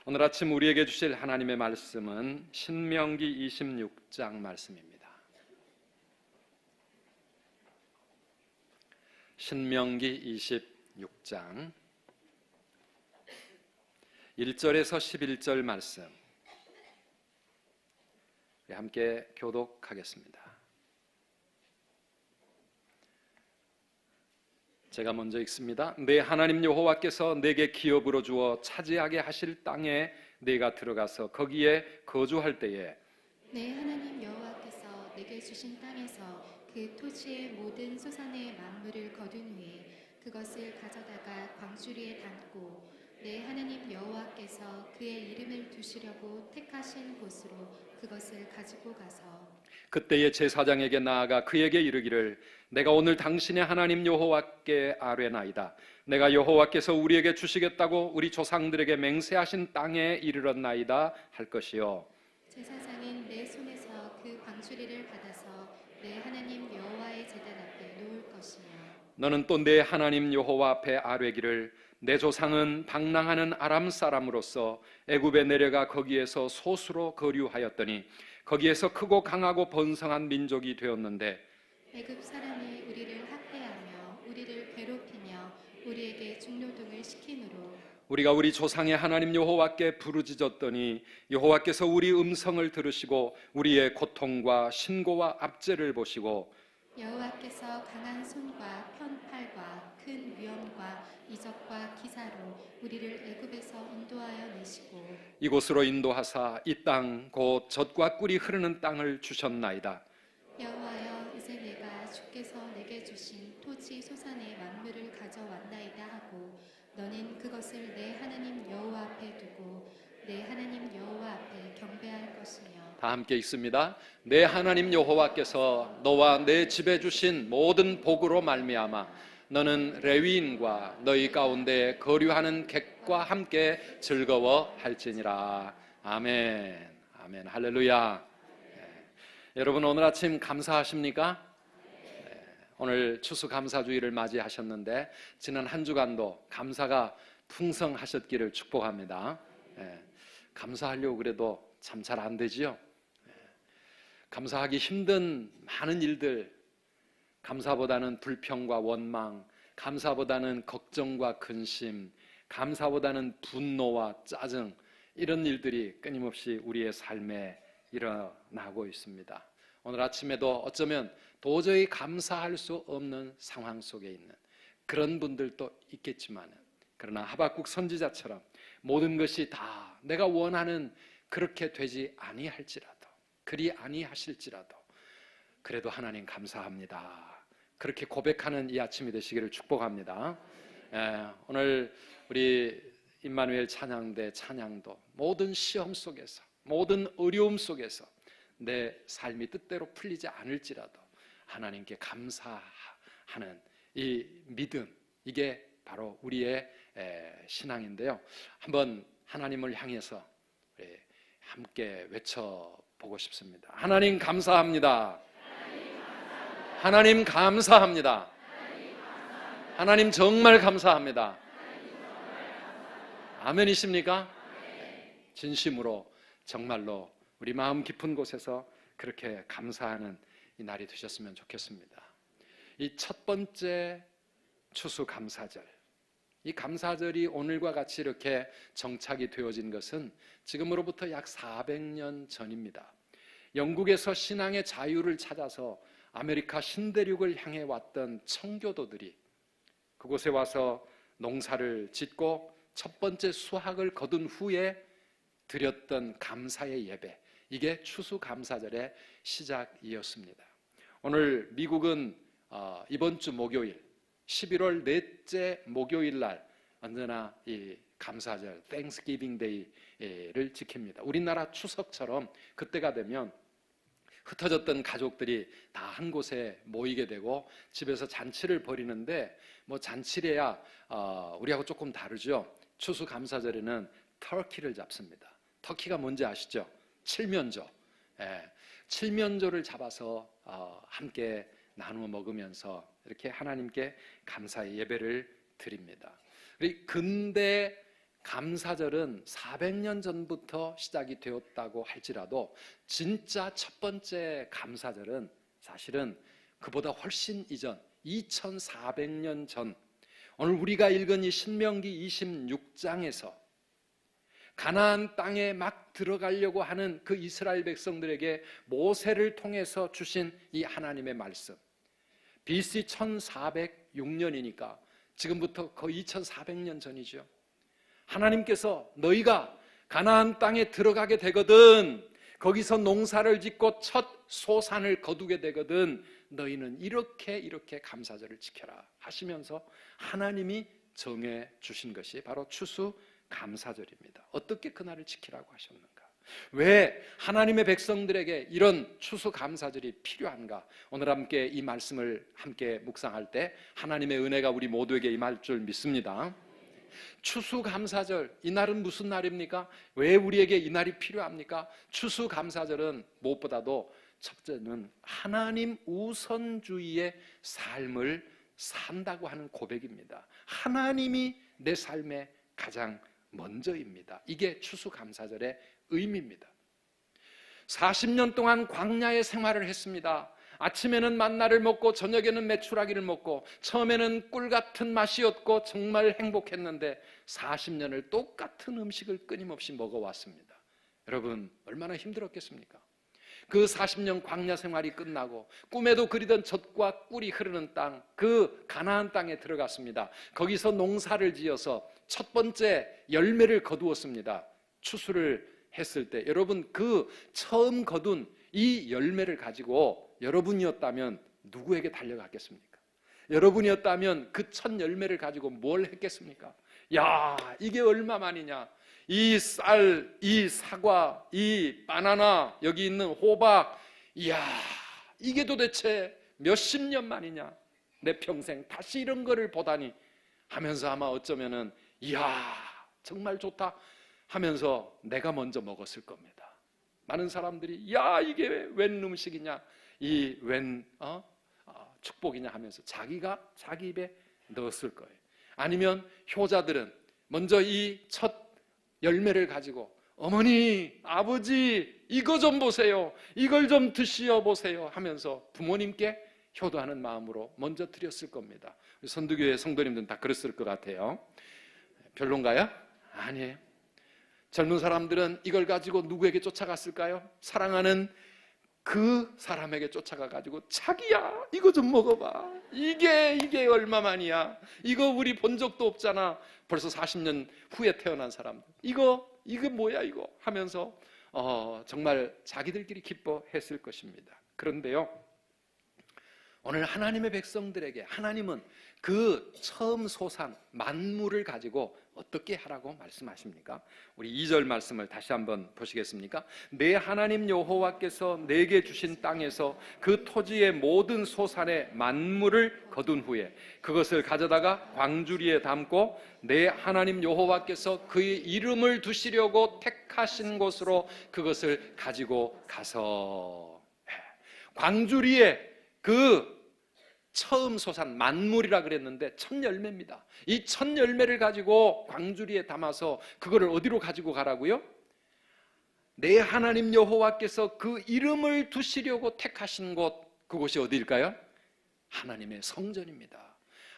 오늘 아침 우리에게 주실 하나님의 말씀은 신명기 26장 말씀입니다. 신명기 26장 1절에서 11절 말씀 함께 교독하겠습니다. 제가 먼저 읽습니다. 내 하나님 여호와께서 내게 기업으로 주어 차지하게 하실 땅에 내가 들어가서 거기에 거주할 때에 내 하나님 여호와께서 내게 주신 땅에서 그 토지의 모든 소산의 만물을 거둔 후에 그것을 가져다가 광주리에 담고 내 하나님 여호와께서 그의 이름을 두시려고 택하신 곳으로 그것을 가지고 가서 그때의 제사장에게 나아가 그에게 이르기를 내가 오늘 당신의 하나님 여호와께 아뢰나이다. 내가 여호와께서 우리에게 주시겠다고 우리 조상들에게 맹세하신 땅에 이르렀나이다 할 것이요. 제사장은 내 손에서 그 광주리를 받아서 내 하나님 여호와의 제단 앞에 놓을 것이며 너는 또 내 하나님 여호와 앞에 아뢰기를 내 조상은 방랑하는 아람 사람으로서 애굽에 내려가 거기에서 소수로 거류하였더니 거기에서 크고 강하고 번성한 민족이 되었는데 애굽 사람이 우리를 학대하며 우리를 괴롭히며 우리에게 중노동을 시키므로 우리가 우리 조상의 하나님 여호와께 부르짖었더니 여호와께서 우리 음성을 들으시고 우리의 고통과 신고와 압제를 보시고 여호와께서 강한 손과 편팔과 큰 위엄과 이적과 기사로 우리를 애굽에서 인도하여 내시고 이곳으로 인도하사 이 땅 곧 젖과 꿀이 흐르는 땅을 주셨나이다. 여호와여 이제 내가 주께서 내게 주신 토지 소산의 만물을 가져왔나이다 하고 너는 그것을 내 하나님 여호와 앞에 두고 내 하나님 여호와 앞에 경배할 것이며 다 함께 읽습니다. 내 하나님 여호와께서 너와 내 집에 주신 모든 복으로 말미암아 너는 레위인과 너희 가운데 거류하는 객과 함께 즐거워할지니라. 아멘. 아멘. 할렐루야. 여러분 오늘 아침 감사하십니까? 오늘 추수감사주의를 맞이하셨는데 지난 한 주간도 감사가 풍성하셨기를 축복합니다. 감사하려고 그래도 참 잘 안 되지요. 감사하기 힘든 많은 일들, 감사보다는 불평과 원망, 감사보다는 걱정과 근심, 감사보다는 분노와 짜증, 이런 일들이 끊임없이 우리의 삶에 일어나고 있습니다. 오늘 아침에도 어쩌면 도저히 감사할 수 없는 상황 속에 있는 그런 분들도 있겠지만, 그러나 하박국 선지자처럼 모든 것이 다 내가 원하는 그렇게 되지 아니할지라도, 그리 아니하실지라도 그래도 하나님 감사합니다, 그렇게 고백하는 이 아침이 되시기를 축복합니다. 오늘 우리 임마누엘 찬양대 찬양도 모든 시험 속에서, 모든 어려움 속에서 내 삶이 뜻대로 풀리지 않을지라도 하나님께 감사하는 이 믿음, 이게 바로 우리의 신앙인데요. 한번 하나님을 향해서 함께 외쳐보고 싶습니다. 하나님 감사합니다. 하나님 감사합니다. 하나님 정말 감사합니다. 아멘이십니까? 진심으로 정말로 우리 마음 깊은 곳에서 그렇게 감사하는 이 날이 되셨으면 좋겠습니다. 이 첫 번째 추수감사절, 이 감사절이 오늘과 같이 이렇게 정착이 되어진 것은 지금으로부터 약 400년 전입니다. 영국에서 신앙의 자유를 찾아서 아메리카 신대륙을 향해 왔던 청교도들이 그곳에 와서 농사를 짓고 첫 번째 수확을 거둔 후에 드렸던 감사의 예배, 이게 추수감사절의 시작이었습니다. 오늘 미국은 이번 주 목요일 11월 넷째 목요일 날 언제나 이 감사절 Thanksgiving Day를 지킵니다. 우리나라 추석처럼 그때가 되면 흩어졌던 가족들이 다 한 곳에 모이게 되고 집에서 잔치를 벌이는데, 뭐 잔치래야 우리하고 조금 다르죠. 추수감사절에는 터키를 잡습니다. 터키가 뭔지 아시죠? 칠면조. 칠면조를 잡아서 함께 나누어 먹으면서 이렇게 하나님께 감사의 예배를 드립니다. 근대 감사절은 400년 전부터 시작이 되었다고 할지라도 진짜 첫 번째 감사절은 사실은 그보다 훨씬 이전 2400년 전, 오늘 우리가 읽은 이 신명기 26장에서 가나안 땅에 막 들어가려고 하는 그 이스라엘 백성들에게 모세를 통해서 주신 이 하나님의 말씀, BC 1406년이니까 지금부터 거의 2400년 전이죠. 하나님께서 너희가 가나안 땅에 들어가게 되거든, 거기서 농사를 짓고 첫 소산을 거두게 되거든, 너희는 이렇게 감사절을 지켜라 하시면서 하나님이 정해 주신 것이 바로 추수 감사절입니다. 어떻게 그날을 지키라고 하셨는가? 왜 하나님의 백성들에게 이런 추수 감사절이 필요한가? 오늘 함께 이 말씀을 함께 묵상할 때 하나님의 은혜가 우리 모두에게 임할 줄 믿습니다. 추수감사절, 이날은 무슨 날입니까? 왜 우리에게 이 날이 필요합니까? 추수감사절은 무엇보다도 첫째는 하나님 우선주의의 삶을 산다고 하는 고백입니다. 하나님이 내 삶의 가장 먼저입니다. 이게 추수감사절의 의미입니다. 40년 동안 광야의 생활을 했습니다. 아침에는 만나를 먹고 저녁에는 메추라기를 먹고 처음에는 꿀 같은 맛이었고 정말 행복했는데 40년을 똑같은 음식을 끊임없이 먹어왔습니다. 여러분 얼마나 힘들었겠습니까? 그 40년 광야 생활이 끝나고 꿈에도 그리던 젖과 꿀이 흐르는 땅, 그 가나안 땅에 들어갔습니다. 거기서 농사를 지어서 첫 번째 열매를 거두었습니다. 추수를 했을 때 여러분 그 처음 거둔 이 열매를 가지고 여러분이었다면 누구에게 달려갔겠습니까? 여러분이었다면 그 첫 열매를 가지고 뭘 했겠습니까? 야, 이게 얼마만이냐? 이 쌀, 이 사과, 이 바나나, 여기 있는 호박, 이야, 이게 도대체 몇십 년 만이냐? 내 평생 다시 이런 거를 보다니 하면서 아마 어쩌면은 이야, 정말 좋다 하면서 내가 먼저 먹었을 겁니다. 많은 사람들이 야, 이게 웬 음식이냐? 이 웬 축복이냐 하면서 자기가 자기 입에 넣었을 거예요. 아니면 효자들은 먼저 이 첫 열매를 가지고 어머니, 아버지 이거 좀 보세요, 이걸 좀 드시어 보세요 하면서 부모님께 효도하는 마음으로 먼저 드렸을 겁니다. 선두교회 성도님들은 다 그랬을 것 같아요. 별론가요? 아니에요. 젊은 사람들은 이걸 가지고 누구에게 쫓아갔을까요? 사랑하는 그 사람에게 쫓아가가지고 자기야 이거 좀 먹어봐, 이게 얼마만이야, 이거 우리 본 적도 없잖아, 벌써 40년 후에 태어난 사람들 이거 뭐야 이거 하면서 정말 자기들끼리 기뻐했을 것입니다. 그런데요, 오늘 하나님의 백성들에게 하나님은 그 처음 소산 만물을 가지고 어떻게 하라고 말씀하십니까? 우리 2절 말씀을 다시 한번 보시겠습니까? 내 하나님 여호와께서 내게 주신 땅에서 그 토지의 모든 소산의 만물을 거둔 후에 그것을 가져다가 광주리에 담고 내 하나님 여호와께서 그의 이름을 두시려고 택하신 곳으로 그것을 가지고 가서, 광주리에 그 처음 소산 만물이라 그랬는데 첫 열매입니다. 이 첫 열매를 가지고 광주리에 담아서 그거를 어디로 가지고 가라고요? 내 하나님 여호와께서 그 이름을 두시려고 택하신 곳, 그곳이 어디일까요? 하나님의 성전입니다.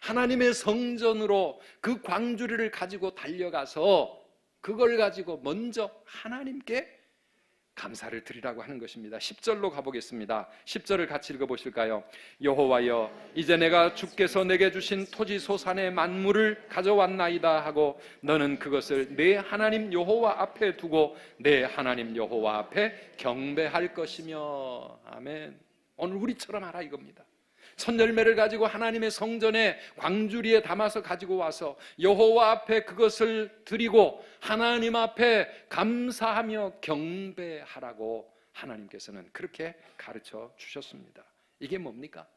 하나님의 성전으로 그 광주리를 가지고 달려가서 그걸 가지고 먼저 하나님께 감사를 드리라고 하는 것입니다. 10절로 가보겠습니다. 10절을 같이 읽어보실까요? 여호와여, 이제 내가 주께서 내게 주신 토지 소산의 만물을 가져왔나이다 하고 너는 그것을 내 하나님 여호와 앞에 두고 내 하나님 여호와 앞에 경배할 것이며. 아멘. 오늘 우리처럼 하라 이겁니다. 첫 열매를 가지고 하나님의 성전에 광주리에 담아서 가지고 와서 여호와 앞에 그것을 드리고 하나님 앞에 감사하며 경배하라고 하나님께서는 그렇게 가르쳐 주셨습니다. 이게 뭡니까?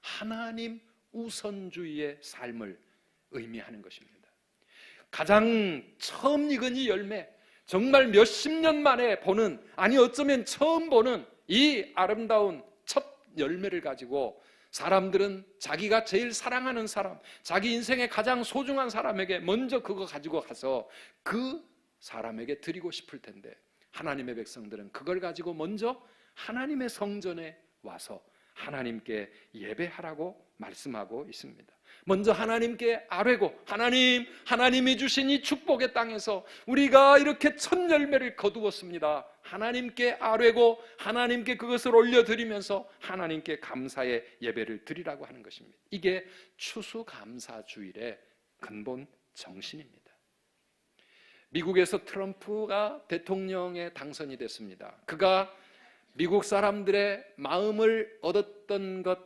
하나님 우선주의의 삶을 의미하는 것입니다. 가장 처음 익은 이 열매, 정말 몇십 년 만에 보는, 아니 어쩌면 처음 보는 이 아름다운 첫 열매를 가지고 사람들은 자기가 제일 사랑하는 사람, 자기 인생의 가장 소중한 사람에게 먼저 그거 가지고 가서 그 사람에게 드리고 싶을 텐데, 하나님의 백성들은 그걸 가지고 먼저 하나님의 성전에 와서 하나님께 예배하라고 말씀하고 있습니다. 먼저 하나님께 아뢰고, 하나님이 주신 이 축복의 땅에서 우리가 이렇게 첫 열매를 거두었습니다. 하나님께 아뢰고 하나님께 그것을 올려드리면서 하나님께 감사의 예배를 드리라고 하는 것입니다. 이게 추수감사주일의 근본 정신입니다. 미국에서 트럼프가 대통령에 당선이 됐습니다. 그가 미국 사람들의 마음을 얻었던 것,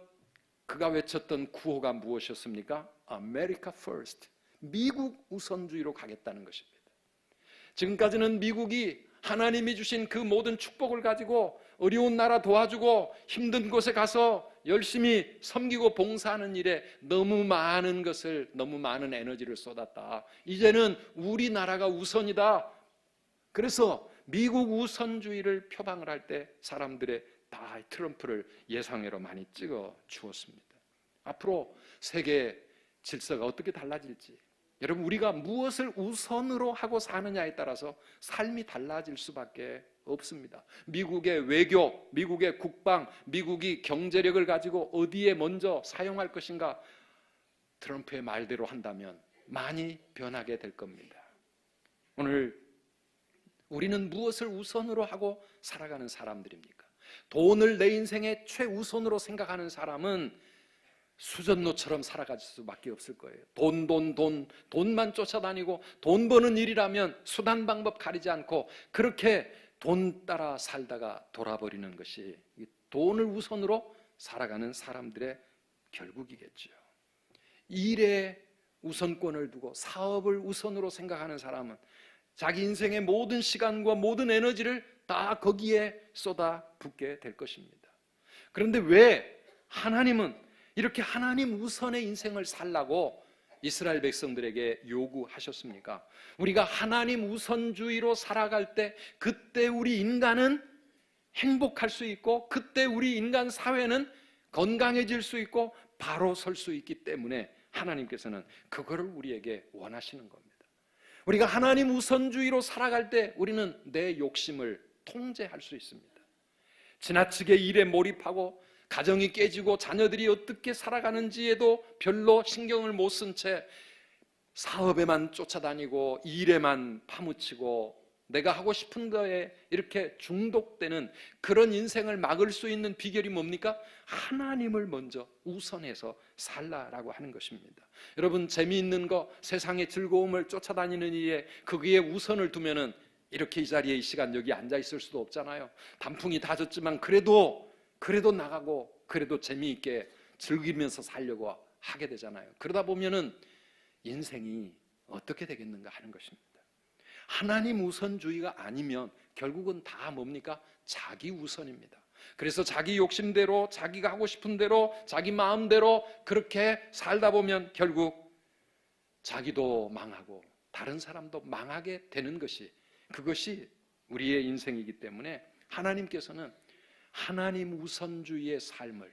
그가 외쳤던 구호가 무엇이었습니까? America First, 미국 우선주의로 가겠다는 것입니다. 지금까지는 미국이 하나님이 주신 그 모든 축복을 가지고 어려운 나라 도와주고 힘든 곳에 가서 열심히 섬기고 봉사하는 일에 너무 많은 에너지를 쏟았다. 이제는 우리나라가 우선이다. 그래서 미국 우선주의를 표방을 할 때 사람들의 다 트럼프를 예상외로 많이 찍어 주었습니다. 앞으로 세계 질서가 어떻게 달라질지, 여러분, 우리가 무엇을 우선으로 하고 사느냐에 따라서 삶이 달라질 수밖에 없습니다. 미국의 외교, 미국의 국방, 미국이 경제력을 가지고 어디에 먼저 사용할 것인가, 트럼프의 말대로 한다면 많이 변하게 될 겁니다. 오늘 우리는 무엇을 우선으로 하고 살아가는 사람들입니까? 돈을 내 인생의 최우선으로 생각하는 사람은 수전노처럼 살아갈 수밖에 없을 거예요. 돈만 쫓아다니고 돈 버는 일이라면 수단 방법 가리지 않고 그렇게 돈 따라 살다가 돌아버리는 것이 돈을 우선으로 살아가는 사람들의 결국이겠죠. 일에 우선권을 두고 사업을 우선으로 생각하는 사람은 자기 인생의 모든 시간과 모든 에너지를 다 거기에 쏟아붓게 될 것입니다. 그런데 왜 하나님은 이렇게 하나님 우선의 인생을 살라고 이스라엘 백성들에게 요구하셨습니까? 우리가 하나님 우선주의로 살아갈 때 그때 우리 인간은 행복할 수 있고 그때 우리 인간 사회는 건강해질 수 있고 바로 설 수 있기 때문에 하나님께서는 그거를 우리에게 원하시는 겁니다. 우리가 하나님 우선주의로 살아갈 때 우리는 내 욕심을 통제할 수 있습니다. 지나치게 일에 몰입하고 가정이 깨지고 자녀들이 어떻게 살아가는지에도 별로 신경을 못 쓴 채 사업에만 쫓아다니고 일에만 파묻히고 내가 하고 싶은 거에 이렇게 중독되는 그런 인생을 막을 수 있는 비결이 뭡니까? 하나님을 먼저 우선해서 살라라고 하는 것입니다. 여러분, 재미있는 거, 세상의 즐거움을 쫓아다니는 일에 거기에 우선을 두면은 이렇게 이 자리에 이 시간 여기 앉아 있을 수도 없잖아요. 단풍이 다 졌지만 그래도 나가고 그래도 재미있게 즐기면서 살려고 하게 되잖아요. 그러다 보면은 인생이 어떻게 되겠는가 하는 것입니다. 하나님 우선주의가 아니면 결국은 다 뭡니까? 자기 우선입니다. 그래서 자기 욕심대로, 자기가 하고 싶은 대로, 자기 마음대로 그렇게 살다 보면 결국 자기도 망하고 다른 사람도 망하게 되는 것이, 그것이 우리의 인생이기 때문에 하나님께서는 하나님 우선주의의 삶을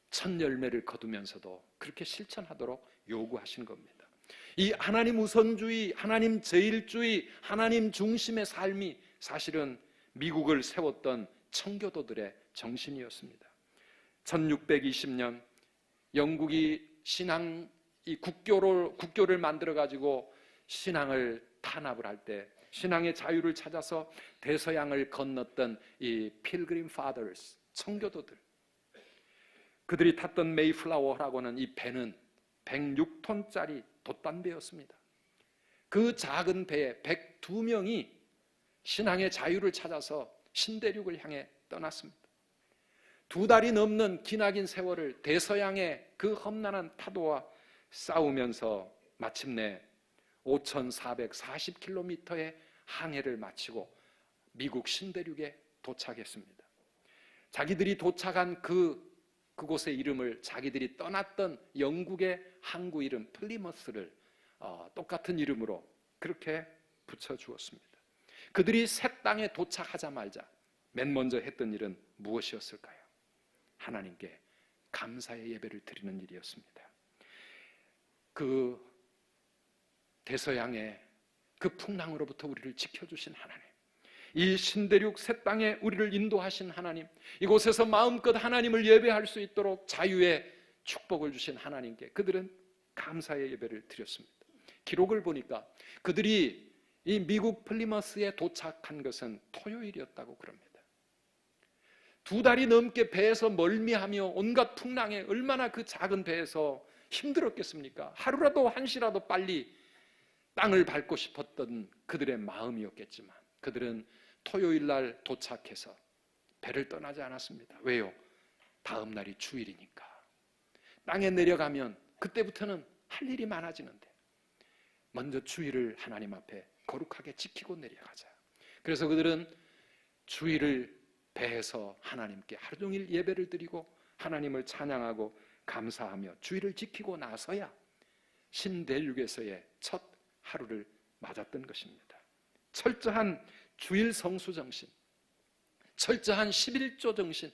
첫 열매를 거두면서도 그렇게 실천하도록 요구하신 겁니다. 이 하나님 우선주의, 하나님 제일주의, 하나님 중심의 삶이 사실은 미국을 세웠던 청교도들의 정신이었습니다. 1620년 영국이 신앙, 이 국교를 만들어 가지고 신앙을 탄압을 할 때 신앙의 자유를 찾아서 대서양을 건넜던 이 필그림 파더스, 청교도들, 그들이 탔던 메이플라워라고는 이 배는 106톤짜리 돛단배였습니다. 그 작은 배에 102명이 신앙의 자유를 찾아서 신대륙을 향해 떠났습니다. 2달이 넘는 기나긴 세월을 대서양의 그 험난한 파도와 싸우면서 마침내 5,440km의 항해를 마치고 미국 신대륙에 도착했습니다. 자기들이 도착한 그곳의 이름을 자기들이 떠났던 영국의 항구 이름 플리머스를 똑같은 이름으로 그렇게 붙여주었습니다. 그들이 새 땅에 도착하자마자 맨 먼저 했던 일은 무엇이었을까요? 하나님께 감사의 예배를 드리는 일이었습니다. 그 대서양의 그 풍랑으로부터 우리를 지켜주신 하나님, 이 신대륙 새 땅에 우리를 인도하신 하나님, 이곳에서 마음껏 하나님을 예배할 수 있도록 자유의 축복을 주신 하나님께 그들은 감사의 예배를 드렸습니다. 기록을 보니까 그들이 이 미국 플리머스에 도착한 것은 토요일이었다고 그럽니다. 2달이 넘게 배에서 멀미하며 온갖 풍랑에 얼마나 그 작은 배에서 힘들었겠습니까? 하루라도 한시라도 빨리 땅을 밟고 싶었던 그들의 마음이었겠지만 그들은 토요일 날 도착해서 배를 떠나지 않았습니다. 왜요? 다음 날이 주일이니까. 땅에 내려가면 그때부터는 할 일이 많아지는데 먼저 주일을 하나님 앞에 거룩하게 지키고 내려가자. 그래서 그들은 주일을 배에서 하나님께 하루 종일 예배를 드리고 하나님을 찬양하고 감사하며 주일을 지키고 나서야 신대륙에서의 첫 하루를 맞았던 것입니다. 철저한 주일 성수 정신, 철저한 11조 정신,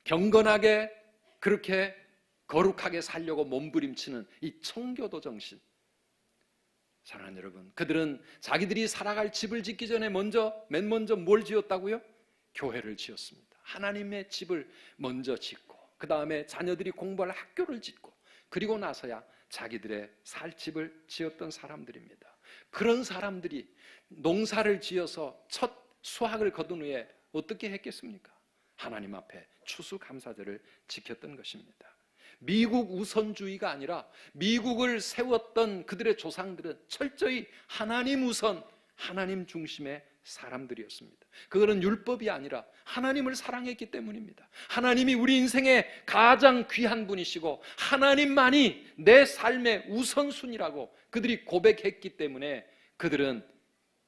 경건하게 그렇게 거룩하게 살려고 몸부림치는 이 청교도 정신. 사랑하는 여러분, 그들은 자기들이 살아갈 집을 짓기 전에 맨 먼저 뭘 지었다고요? 교회를 지었습니다. 하나님의 집을 먼저 짓고 그 다음에 자녀들이 공부할 학교를 짓고 그리고 나서야 자기들의 살 집을 지었던 사람들입니다. 그런 사람들이 농사를 지어서 첫 수확을 거둔 후에 어떻게 했겠습니까? 하나님 앞에 추수감사절을 지켰던 것입니다. 미국 우선주의가 아니라 미국을 세웠던 그들의 조상들은 철저히 하나님 우선, 하나님 중심의 사람들이었습니다. 그거는 율법이 아니라 하나님을 사랑했기 때문입니다. 하나님이 우리 인생의 가장 귀한 분이시고 하나님만이 내 삶의 우선순위라고 그들이 고백했기 때문에 그들은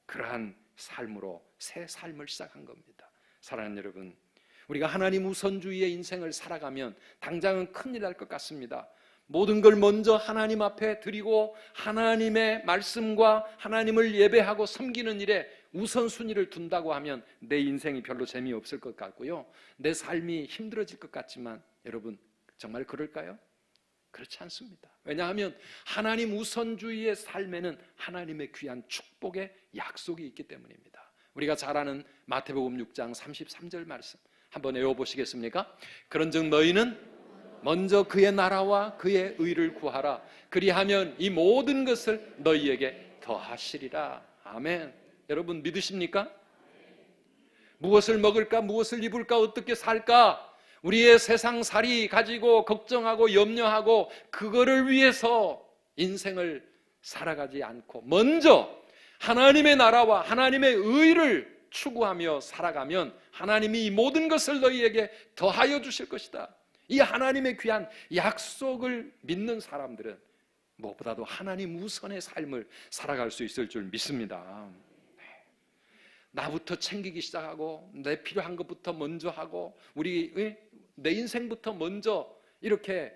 그러한 삶으로 새 삶을 시작한 겁니다. 사랑하는 여러분, 우리가 하나님 우선주의의 인생을 살아가면 당장은 큰일 날 것 같습니다. 모든 걸 먼저 하나님 앞에 드리고 하나님의 말씀과 하나님을 예배하고 섬기는 일에 우선순위를 둔다고 하면 내 인생이 별로 재미없을 것 같고요, 내 삶이 힘들어질 것 같지만 여러분, 정말 그럴까요? 그렇지 않습니다. 왜냐하면 하나님 우선주의의 삶에는 하나님의 귀한 축복의 약속이 있기 때문입니다. 우리가 잘 아는 마태복음 6장 33절 말씀 한번 외워보시겠습니까? 그런즉 너희는 먼저 그의 나라와 그의 의를 구하라. 그리하면 이 모든 것을 너희에게 더하시리라. 아멘. 여러분 믿으십니까? 무엇을 먹을까? 무엇을 입을까? 어떻게 살까? 우리의 세상살이 가지고 걱정하고 염려하고 그거를 위해서 인생을 살아가지 않고 먼저 하나님의 나라와 하나님의 의를 추구하며 살아가면 하나님이 이 모든 것을 너희에게 더하여 주실 것이다. 이 하나님의 귀한 약속을 믿는 사람들은 무엇보다도 하나님 우선의 삶을 살아갈 수 있을 줄 믿습니다. 나부터 챙기기 시작하고 내 필요한 것부터 먼저 하고 내 인생부터 먼저 이렇게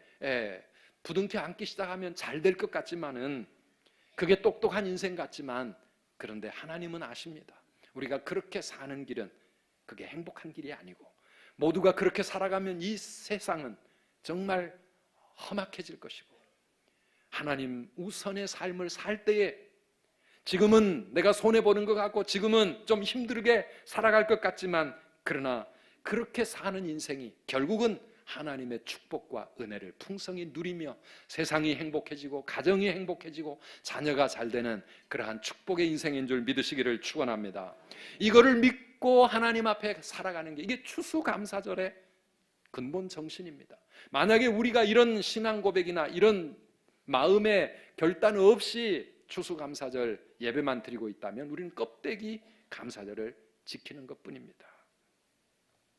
부둥켜 안기 시작하면 잘 될 것 같지만은 그게 똑똑한 인생 같지만 그런데 하나님은 아십니다. 우리가 그렇게 사는 길은 그게 행복한 길이 아니고 모두가 그렇게 살아가면 이 세상은 정말 험악해질 것이고 하나님 우선의 삶을 살 때에 지금은 내가 손해보는 것 같고 지금은 좀 힘들게 살아갈 것 같지만 그러나 그렇게 사는 인생이 결국은 하나님의 축복과 은혜를 풍성히 누리며 세상이 행복해지고 가정이 행복해지고 자녀가 잘 되는 그러한 축복의 인생인 줄 믿으시기를 축원합니다. 이거를 믿고 하나님 앞에 살아가는 게 이게 추수감사절의 근본 정신입니다. 만약에 우리가 이런 신앙 고백이나 이런 마음의 결단 없이 추수감사절 예배만 드리고 있다면 우리는 껍데기 감사절을 지키는 것뿐입니다.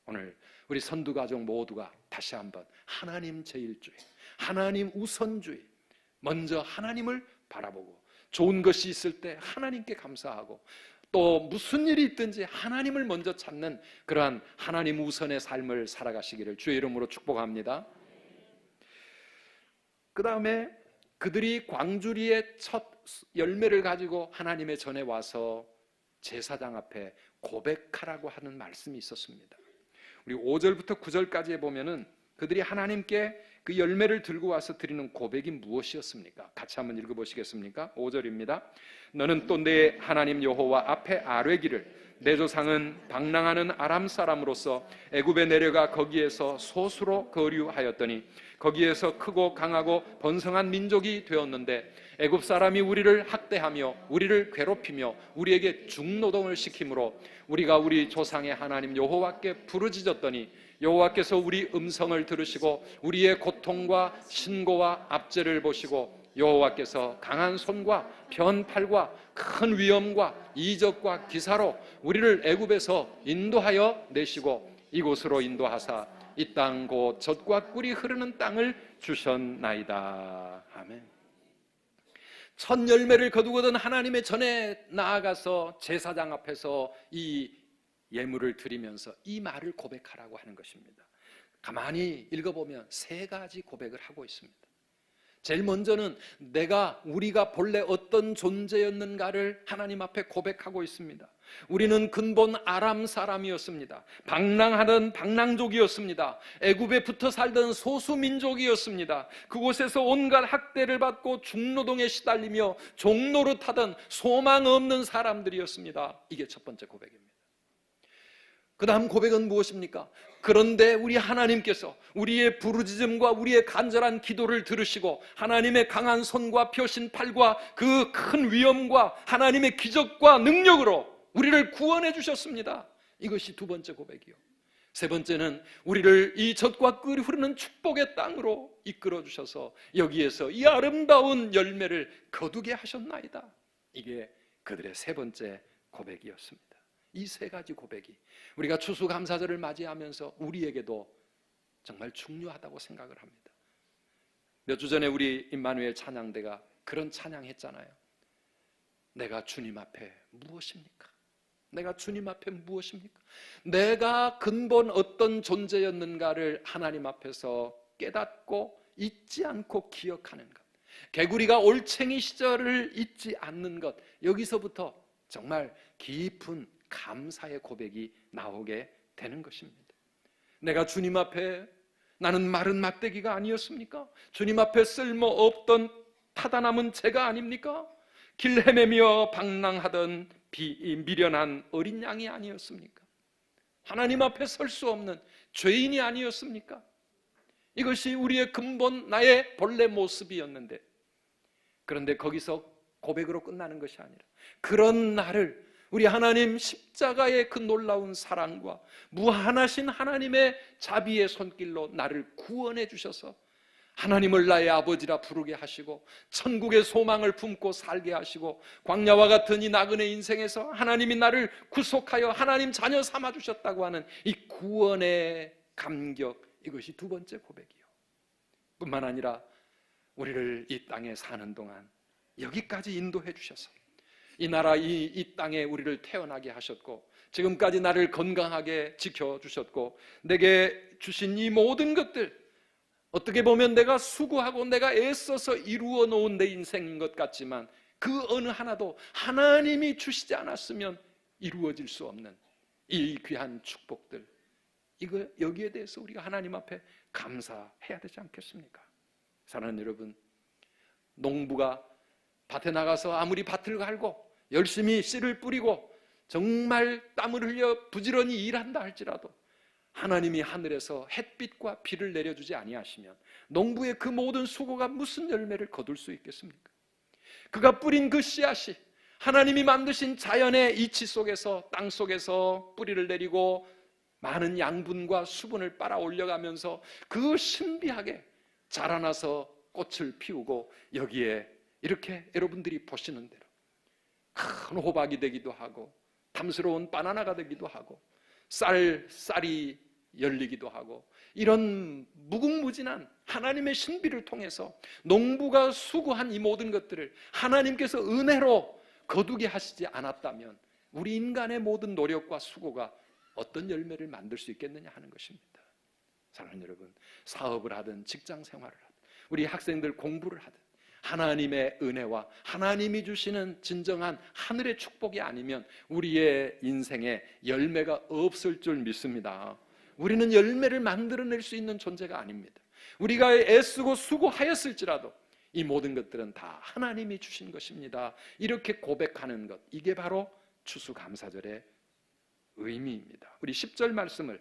오늘 우리 선두가족 모두가 다시 한번 하나님 제일주의, 하나님 우선주의, 먼저 하나님을 바라보고 좋은 것이 있을 때 하나님께 감사하고 또 무슨 일이 있든지 하나님을 먼저 찾는 그러한 하나님 우선의 삶을 살아가시기를 주의 이름으로 축복합니다. 그 다음에 그들이 광주리의 첫 열매를 가지고 하나님의 전에 와서 제사장 앞에 고백하라고 하는 말씀이 있었습니다. 우리 5절부터 9절까지에 보면은 그들이 하나님께 그 열매를 들고 와서 드리는 고백이 무엇이었습니까? 같이 한번 읽어보시겠습니까? 5절입니다. 너는 또 내 하나님 여호와 앞에 아뢰기를 내 조상은 방랑하는 아람 사람으로서 애굽에 내려가 거기에서 소수로 거류하였더니 거기에서 크고 강하고 번성한 민족이 되었는데 애굽 사람이 우리를 학대하며 우리를 괴롭히며 우리에게 중노동을 시키므로 우리가 우리 조상의 하나님 여호와께 부르짖었더니 여호와께서 우리 음성을 들으시고 우리의 고통과 신고와 압제를 보시고 여호와께서 강한 손과 변팔과 큰 위엄과 이적과 기사로 우리를 애굽에서 인도하여 내시고 이곳으로 인도하사 이 땅 곧 젖과 꿀이 흐르는 땅을 주셨나이다. 아멘. 첫 열매를 거두거든 하나님의 전에 나아가서 제사장 앞에서 이 예물을 드리면서 이 말을 고백하라고 하는 것입니다. 가만히 읽어보면 세 가지 고백을 하고 있습니다. 제일 먼저는 우리가 본래 어떤 존재였는가를 하나님 앞에 고백하고 있습니다. 우리는 근본 아람 사람이었습니다. 방랑하던 방랑족이었습니다. 애굽에 붙어 살던 소수민족이었습니다. 그곳에서 온갖 학대를 받고 중노동에 시달리며 종노릇하던 소망 없는 사람들이었습니다. 이게 첫 번째 고백입니다. 그 다음 고백은 무엇입니까? 그런데 우리 하나님께서 우리의 부르짖음과 우리의 간절한 기도를 들으시고 하나님의 강한 손과 펴신 팔과 그 큰 위엄과 하나님의 기적과 능력으로 우리를 구원해 주셨습니다. 이것이 두 번째 고백이요. 세 번째는 우리를 이 젖과 꿀이 흐르는 축복의 땅으로 이끌어 주셔서 여기에서 이 아름다운 열매를 거두게 하셨나이다. 이게 그들의 세 번째 고백이었습니다. 이 세 가지 고백이 우리가 추수감사절을 맞이하면서 우리에게도 정말 중요하다고 생각을 합니다. 몇 주 전에 우리 임마누엘 찬양대가 그런 찬양했잖아요. 내가 주님 앞에 무엇입니까? 내가 주님 앞에 무엇입니까? 내가 근본 어떤 존재였는가를 하나님 앞에서 깨닫고 잊지 않고 기억하는 것, 개구리가 올챙이 시절을 잊지 않는 것, 여기서부터 정말 깊은 감사의 고백이 나오게 되는 것입니다. 내가 주님 앞에 나는 마른 막대기가 아니었습니까? 주님 앞에 쓸모없던 타다 남은 재가 아닙니까? 길 헤매며 방랑하던 미련한 어린 양이 아니었습니까? 하나님 앞에 설 수 없는 죄인이 아니었습니까? 이것이 우리의 근본 나의 본래 모습이었는데, 그런데 거기서 고백으로 끝나는 것이 아니라 그런 나를 우리 하나님 십자가의 그 놀라운 사랑과 무한하신 하나님의 자비의 손길로 나를 구원해 주셔서 하나님을 나의 아버지라 부르게 하시고 천국의 소망을 품고 살게 하시고 광야와 같은 이 나그네 인생에서 하나님이 나를 구속하여 하나님 자녀 삼아 주셨다고 하는 이 구원의 감격, 이것이 두 번째 고백이요. 뿐만 아니라 우리를 이 땅에 사는 동안 여기까지 인도해 주셔서 이 나라 이 땅에 우리를 태어나게 하셨고 지금까지 나를 건강하게 지켜주셨고 내게 주신 이 모든 것들, 어떻게 보면 내가 수고하고 내가 애써서 이루어 놓은 내 인생인 것 같지만 그 어느 하나도 하나님이 주시지 않았으면 이루어질 수 없는 이 귀한 축복들, 여기에 대해서 우리가 하나님 앞에 감사해야 되지 않겠습니까? 사랑하는 여러분, 농부가 밭에 나가서 아무리 밭을 갈고 열심히 씨를 뿌리고 정말 땀을 흘려 부지런히 일한다 할지라도 하나님이 하늘에서 햇빛과 비를 내려주지 아니하시면 농부의 그 모든 수고가 무슨 열매를 거둘 수 있겠습니까? 그가 뿌린 그 씨앗이 하나님이 만드신 자연의 이치 속에서, 땅 속에서 뿌리를 내리고 많은 양분과 수분을 빨아 올려가면서 그 신비하게 자라나서 꽃을 피우고 여기에 이렇게 여러분들이 보시는 대로 큰 호박이 되기도 하고 탐스러운 바나나가 되기도 하고 쌀이 열리기도 하고, 이런 무궁무진한 하나님의 신비를 통해서 농부가 수고한 이 모든 것들을 하나님께서 은혜로 거두게 하시지 않았다면 우리 인간의 모든 노력과 수고가 어떤 열매를 만들 수 있겠느냐 하는 것입니다. 사랑하는 여러분, 사업을 하든 직장 생활을 하든 우리 학생들 공부를 하든 하나님의 은혜와 하나님이 주시는 진정한 하늘의 축복이 아니면 우리의 인생에 열매가 없을 줄 믿습니다. 우리는 열매를 만들어낼 수 있는 존재가 아닙니다. 우리가 애쓰고 수고하였을지라도 이 모든 것들은 다 하나님이 주신 것입니다. 이렇게 고백하는 것, 이게 바로 추수감사절의 의미입니다. 우리 10절 말씀을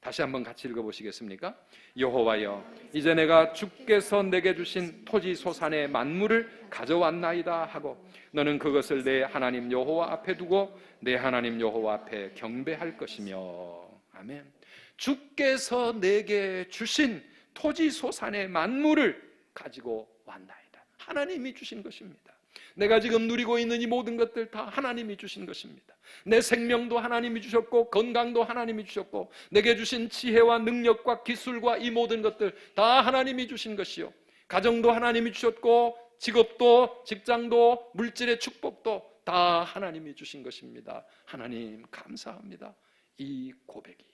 다시 한번 같이 읽어보시겠습니까? 여호와여, 이제 내가 주께서 내게 주신 토지 소산의 만물을 가져왔나이다 하고 너는 그것을 내 하나님 여호와 앞에 두고 내 하나님 여호와 앞에 경배할 것이며. 아멘. 주께서 내게 주신 토지 소산의 만물을 가지고 왔나이다. 하나님이 주신 것입니다. 내가 지금 누리고 있는 이 모든 것들 다 하나님이 주신 것입니다. 내 생명도 하나님이 주셨고 건강도 하나님이 주셨고 내게 주신 지혜와 능력과 기술과 이 모든 것들 다 하나님이 주신 것이요, 가정도 하나님이 주셨고 직업도 직장도 물질의 축복도 다 하나님이 주신 것입니다. 하나님 감사합니다. 이 고백이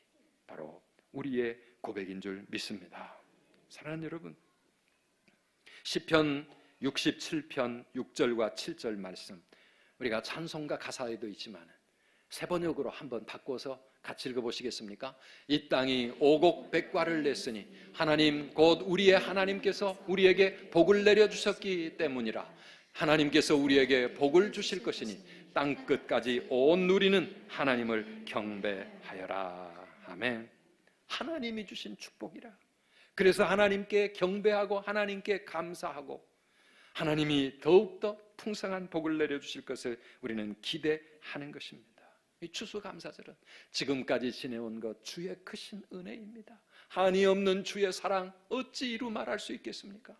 바로 우리의 고백인 줄 믿습니다. 사랑하는 여러분, 시편 67편 6절과 7절 말씀, 우리가 찬송가 가사에도 있지만 새 번역으로 한번 바꿔서 같이 읽어보시겠습니까? 이 땅이 오곡백과를 냈으니 하나님 곧 우리의 하나님께서 우리에게 복을 내려주셨기 때문이라. 하나님께서 우리에게 복을 주실 것이니 땅끝까지 온 누리는 하나님을 경배하여라. 아멘. 하나님이 주신 축복이라. 그래서 하나님께 경배하고 하나님께 감사하고 하나님이 더욱더 풍성한 복을 내려주실 것을 우리는 기대하는 것입니다. 이 추수감사절은 지금까지 지내온 것 주의 크신 은혜입니다. 한이 없는 주의 사랑 어찌 이루 말할 수 있겠습니까?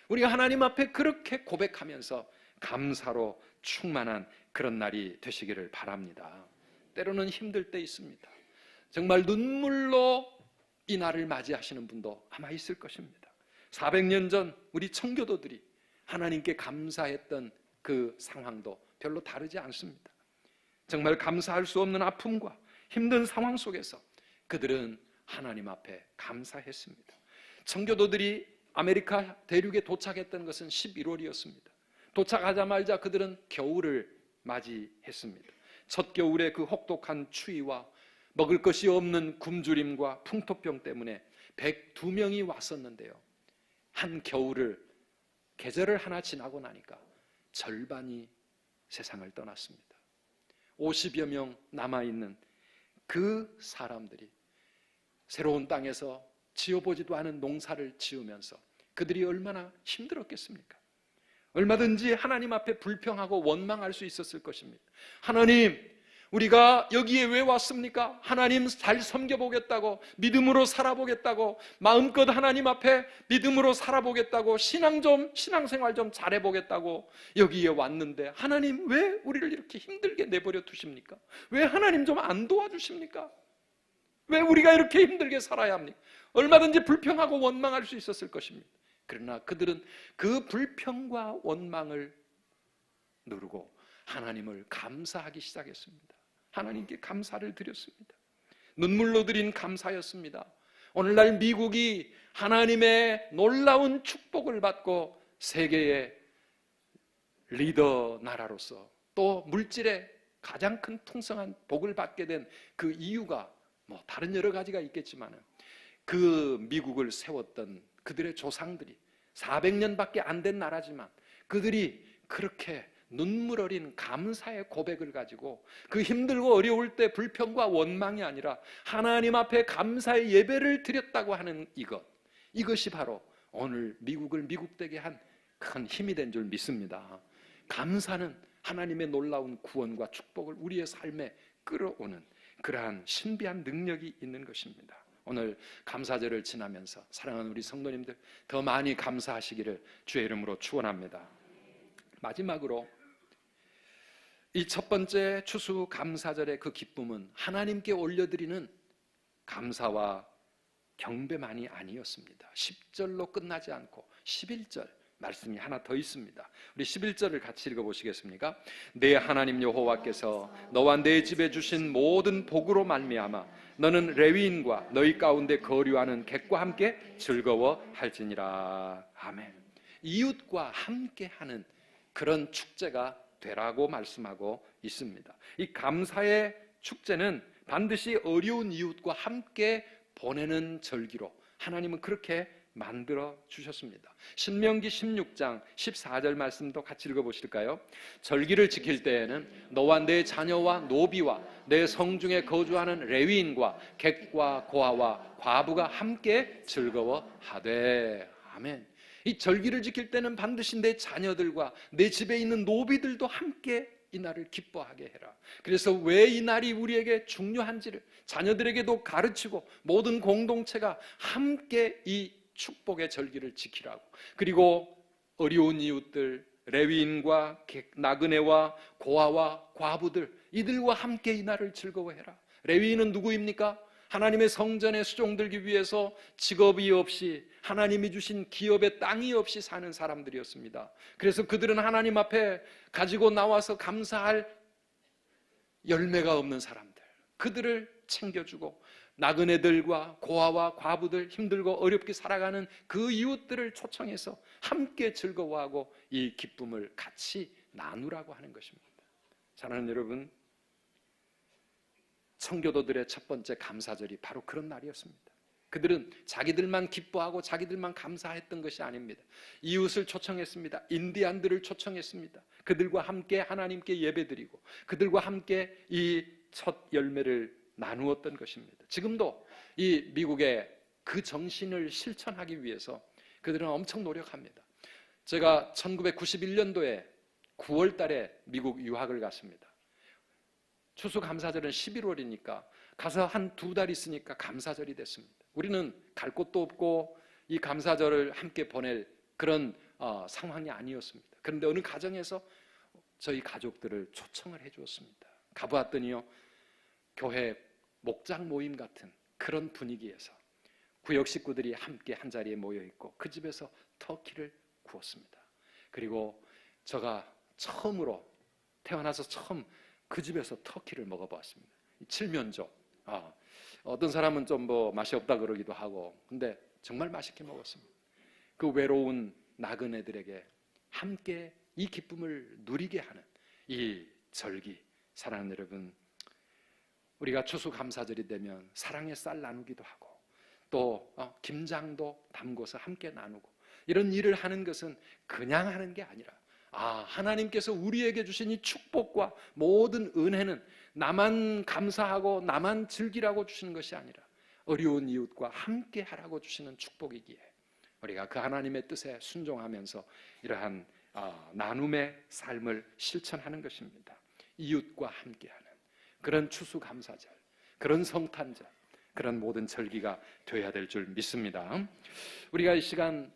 우리가 하나님 앞에 그렇게 고백하면서 감사로 충만한 그런 날이 되시기를 바랍니다. 때로는 힘들 때 있습니다. 정말 눈물로 이 날을 맞이하시는 분도 아마 있을 것입니다. 400년 전 우리 청교도들이 하나님께 감사했던 그 상황도 별로 다르지 않습니다. 정말 감사할 수 없는 아픔과 힘든 상황 속에서 그들은 하나님 앞에 감사했습니다. 청교도들이 아메리카 대륙에 도착했던 것은 11월이었습니다. 도착하자마자 그들은 겨울을 맞이했습니다. 첫 겨울에 그 혹독한 추위와 먹을 것이 없는 굶주림과 풍토병 때문에 102명이 왔었는데요, 한 겨울을 계절을 하나 지나고 나니까 절반이 세상을 떠났습니다. 50여 명 남아있는 그 사람들이 새로운 땅에서 지어보지도 않은 농사를 지으면서 그들이 얼마나 힘들었겠습니까? 얼마든지 하나님 앞에 불평하고 원망할 수 있었을 것입니다. 하나님, 우리가 여기에 왜 왔습니까? 하나님 잘 섬겨보겠다고, 믿음으로 살아보겠다고, 마음껏 하나님 앞에 믿음으로 살아보겠다고, 신앙생활 좀 잘해보겠다고 여기에 왔는데 하나님 왜 우리를 이렇게 힘들게 내버려 두십니까? 왜 하나님 좀 안 도와주십니까? 왜 우리가 이렇게 힘들게 살아야 합니까? 얼마든지 불평하고 원망할 수 있었을 것입니다. 그러나 그들은 그 불평과 원망을 누르고 하나님을 감사하기 시작했습니다. 하나님께 감사를 드렸습니다. 눈물로 드린 감사였습니다. 오늘날 미국이 하나님의 놀라운 축복을 받고 세계의 리더 나라로서 또 물질의 가장 큰 풍성한 복을 받게 된 그 이유가 뭐 다른 여러 가지가 있겠지만 그 미국을 세웠던 그들의 조상들이 400년밖에 안 된 나라지만 그들이 그렇게 눈물 어린 감사의 고백을 가지고 그 힘들고 어려울 때 불평과 원망이 아니라 하나님 앞에 감사의 예배를 드렸다고 하는 이것이 바로 오늘 미국을 미국되게 한 큰 힘이 된 줄 믿습니다. 감사는 하나님의 놀라운 구원과 축복을 우리의 삶에 끌어오는 그러한 신비한 능력이 있는 것입니다. 오늘 감사절을 지나면서 사랑하는 우리 성도님들 더 많이 감사하시기를 주의 이름으로 축원합니다. 마지막으로 이 첫 번째 추수감사절의 그 기쁨은 하나님께 올려드리는 감사와 경배만이 아니었습니다. 10절로 끝나지 않고 11절 말씀이 하나 더 있습니다. 우리 11절을 같이 읽어보시겠습니까? 내 하나님 여호와께서 너와 내 집에 주신 모든 복으로 말미암아 너는 레위인과 너희 가운데 거류하는 객과 함께 즐거워할지니라. 아멘. 이웃과 함께하는 그런 축제가 되라고 말씀하고 있습니다. 이 감사의 축제는 반드시 어려운 이웃과 함께 보내는 절기로 하나님은 그렇게 만들어 주셨습니다. 신명기 16장 14절 말씀도 같이 읽어보실까요? 절기를 지킬 때에는 너와 내 자녀와 노비와 내 성중에 거주하는 레위인과 객과 고아와 과부가 함께 즐거워하되. 아멘. 이 절기를 지킬 때는 반드시 내 자녀들과 내 집에 있는 노비들도 함께 이 날을 기뻐하게 해라. 그래서 왜 이 날이 우리에게 중요한지를 자녀들에게도 가르치고 모든 공동체가 함께 이 축복의 절기를 지키라고. 그리고 어려운 이웃들, 레위인과 나그네와 고아와 과부들, 이들과 함께 이 날을 즐거워해라. 레위인은 누구입니까? 하나님의 성전에 수종 들기 위해서 직업이 없이 하나님이 주신 기업의 땅이 없이 사는 사람들이었습니다. 그래서 그들은 하나님 앞에 가지고 나와서 감사할 열매가 없는 사람들, 그들을 챙겨주고 나그네들과 고아와 과부들, 힘들고 어렵게 살아가는 그 이웃들을 초청해서 함께 즐거워하고 이 기쁨을 같이 나누라고 하는 것입니다. 사랑하는 여러분, 청교도들의 첫 번째 감사절이 바로 그런 날이었습니다. 그들은 자기들만 기뻐하고 자기들만 감사했던 것이 아닙니다. 이웃을 초청했습니다. 인디안들을 초청했습니다. 그들과 함께 하나님께 예배드리고 그들과 함께 이 첫 열매를 나누었던 것입니다. 지금도 이 미국의 그 정신을 실천하기 위해서 그들은 엄청 노력합니다. 제가 1991년도에 9월 달에 미국 유학을 갔습니다. 추수감사절은 11월이니까 가서 한 2달 있으니까 감사절이 됐습니다. 우리는 갈 곳도 없고 이 감사절을 함께 보낼 그런 상황이 아니었습니다. 그런데 어느 가정에서 저희 가족들을 초청을 해 주었습니다. 가보았더니요, 교회 목장 모임 같은 그런 분위기에서 구역 식구들이 함께 한 자리에 모여 있고 그 집에서 터키를 구웠습니다. 그리고 제가 처음으로 태어나서 처음 그 집에서 터키를 먹어보았습니다. 칠면조. 어떤 사람은 좀 맛이 없다 그러기도 하고, 근데 정말 맛있게 먹었습니다. 그 외로운 나그네들에게 함께 이 기쁨을 누리게 하는 이 절기. 사랑하는 여러분, 우리가 추수감사절이 되면 사랑의 쌀 나누기도 하고 또 김장도 담궈서 함께 나누고 이런 일을 하는 것은 그냥 하는 게 아니라 하나님께서 우리에게 주신 이 축복과 모든 은혜는 나만 감사하고 나만 즐기라고 주시는 것이 아니라 어려운 이웃과 함께 하라고 주시는 축복이기에 우리가 그 하나님의 뜻에 순종하면서 이러한 나눔의 삶을 실천하는 것입니다. 이웃과 함께하는 그런 추수감사절, 그런 성탄절, 그런 모든 절기가 되어야 될 줄 믿습니다. 우리가 이 시간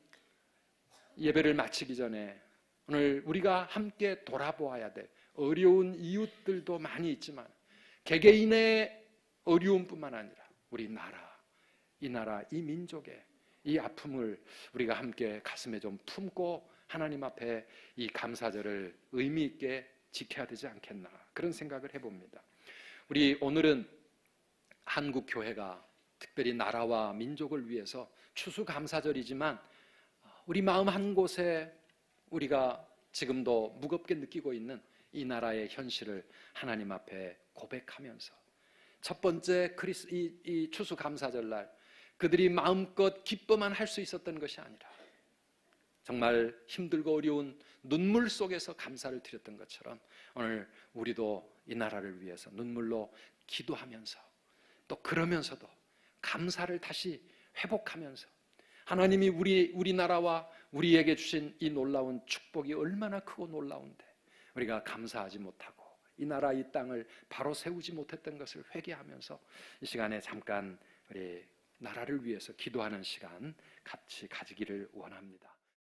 예배를 마치기 전에 오늘 우리가 함께 돌아보아야 될 어려운 이웃들도 많이 있지만 개개인의 어려움뿐만 아니라 우리 나라, 이 민족의 이 아픔을 우리가 함께 가슴에 좀 품고 하나님 앞에 이 감사절을 의미 있게 지켜야 되지 않겠나, 그런 생각을 해봅니다. 우리 오늘은 한국 교회가 특별히 나라와 민족을 위해서 추수감사절이지만 우리 마음 한 곳에 우리가 지금도 무겁게 느끼고 있는 이 나라의 현실을 하나님 앞에 고백하면서 첫 번째 이 추수감사절날 그들이 마음껏 기뻐만 할 수 있었던 것이 아니라 정말 힘들고 어려운 눈물 속에서 감사를 드렸던 것처럼 오늘 우리도 이 나라를 위해서 눈물로 기도하면서 또 그러면서도 감사를 다시 회복하면서 하나님이 우리나라와 우리에게 주신 이 놀라운 축복이 얼마나 크고 놀라운데 우리가 감사하지 못하고 이 나라 이 땅을 바로 세우지 못했던 것을 회개하면서 이 시간에 잠깐 우리 나라를 위해서 기도하는 시간 같이 가지기를 원합니다.